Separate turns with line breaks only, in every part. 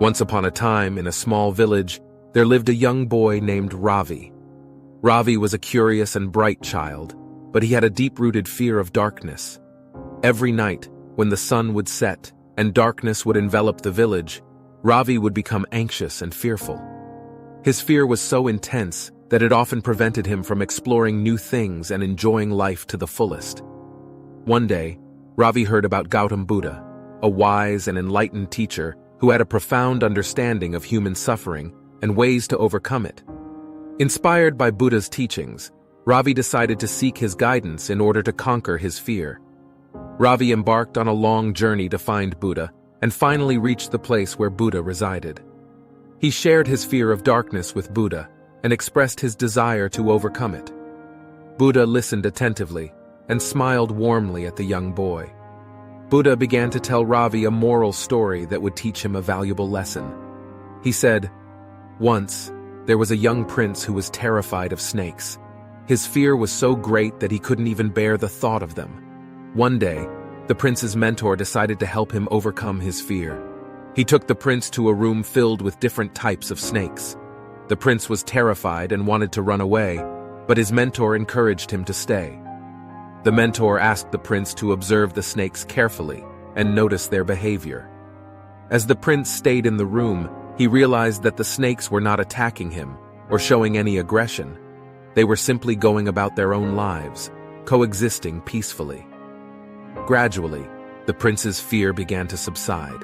Once upon a time, in a small village, there lived a young boy named Ravi. Ravi was a curious and bright child, but he had a deep-rooted fear of darkness. Every night, when the sun would set and darkness would envelop the village, Ravi would become anxious and fearful. His fear was so intense that it often prevented him from exploring new things and enjoying life to the fullest. One day, Ravi heard about Gautam Buddha, a wise and enlightened teacher who had a profound understanding of human suffering and ways to overcome it. Inspired by Buddha's teachings, Ravi decided to seek his guidance in order to conquer his fear. Ravi embarked on a long journey to find Buddha and finally reached the place where Buddha resided. He shared his fear of darkness with Buddha and expressed his desire to overcome it. Buddha listened attentively and smiled warmly at the young boy. Buddha began to tell Ravi a moral story that would teach him a valuable lesson. He said, "Once, there was a young prince who was terrified of snakes. His fear was so great that he couldn't even bear the thought of them. One day, the prince's mentor decided to help him overcome his fear. He took the prince to a room filled with different types of snakes. The prince was terrified and wanted to run away, but his mentor encouraged him to stay. The mentor asked the prince to observe the snakes carefully and notice their behavior. As the prince stayed in the room, he realized that the snakes were not attacking him or showing any aggression. They were simply going about their own lives, coexisting peacefully. Gradually, the prince's fear began to subside,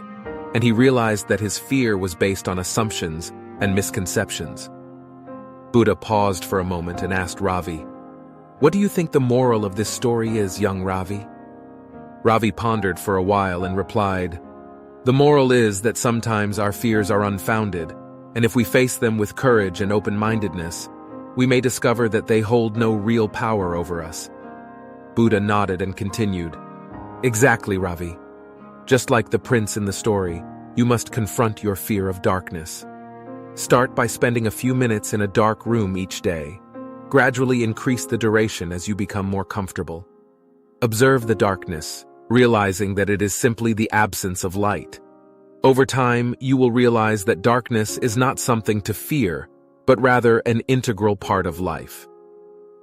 and he realized that his fear was based on assumptions and misconceptions. Buddha paused for a moment and asked Ravi, "What do you think the moral of this story is, young Ravi?" Ravi pondered for a while and replied, "The moral is that sometimes our fears are unfounded, and if we face them with courage and open-mindedness, we may discover that they hold no real power over us." Buddha nodded and continued, "Exactly, Ravi. Just like the prince in the story, you must confront your fear of darkness. Start by spending a few minutes in a dark room each day. Gradually increase the duration as you become more comfortable. Observe the darkness, realizing that it is simply the absence of light. Over time, you will realize that darkness is not something to fear, but rather an integral part of life."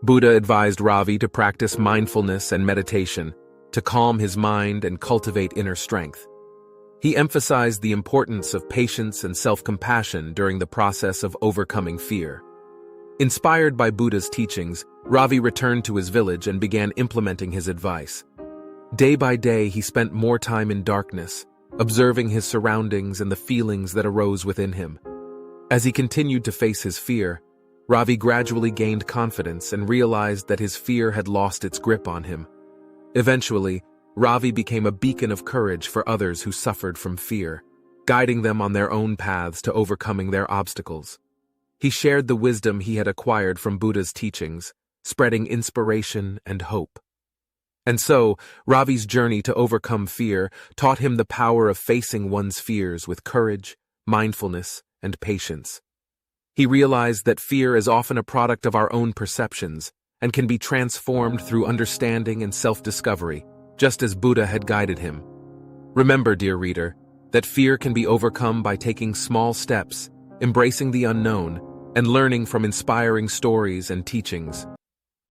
Buddha advised Ravi to practice mindfulness and meditation to calm his mind and cultivate inner strength. He emphasized the importance of patience and self-compassion during the process of overcoming fear. Inspired by Buddha's teachings, Ravi returned to his village and began implementing his advice. Day by day, he spent more time in darkness, observing his surroundings and the feelings that arose within him. As he continued to face his fear, Ravi gradually gained confidence and realized that his fear had lost its grip on him. Eventually, Ravi became a beacon of courage for others who suffered from fear, guiding them on their own paths to overcoming their obstacles. He shared the wisdom he had acquired from Buddha's teachings, spreading inspiration and hope. And so, Ravi's journey to overcome fear taught him the power of facing one's fears with courage, mindfulness, and patience. He realized that fear is often a product of our own perceptions and can be transformed through understanding and self-discovery, just as Buddha had guided him. Remember, dear reader, that fear can be overcome by taking small steps, embracing the unknown, and learning from inspiring stories and teachings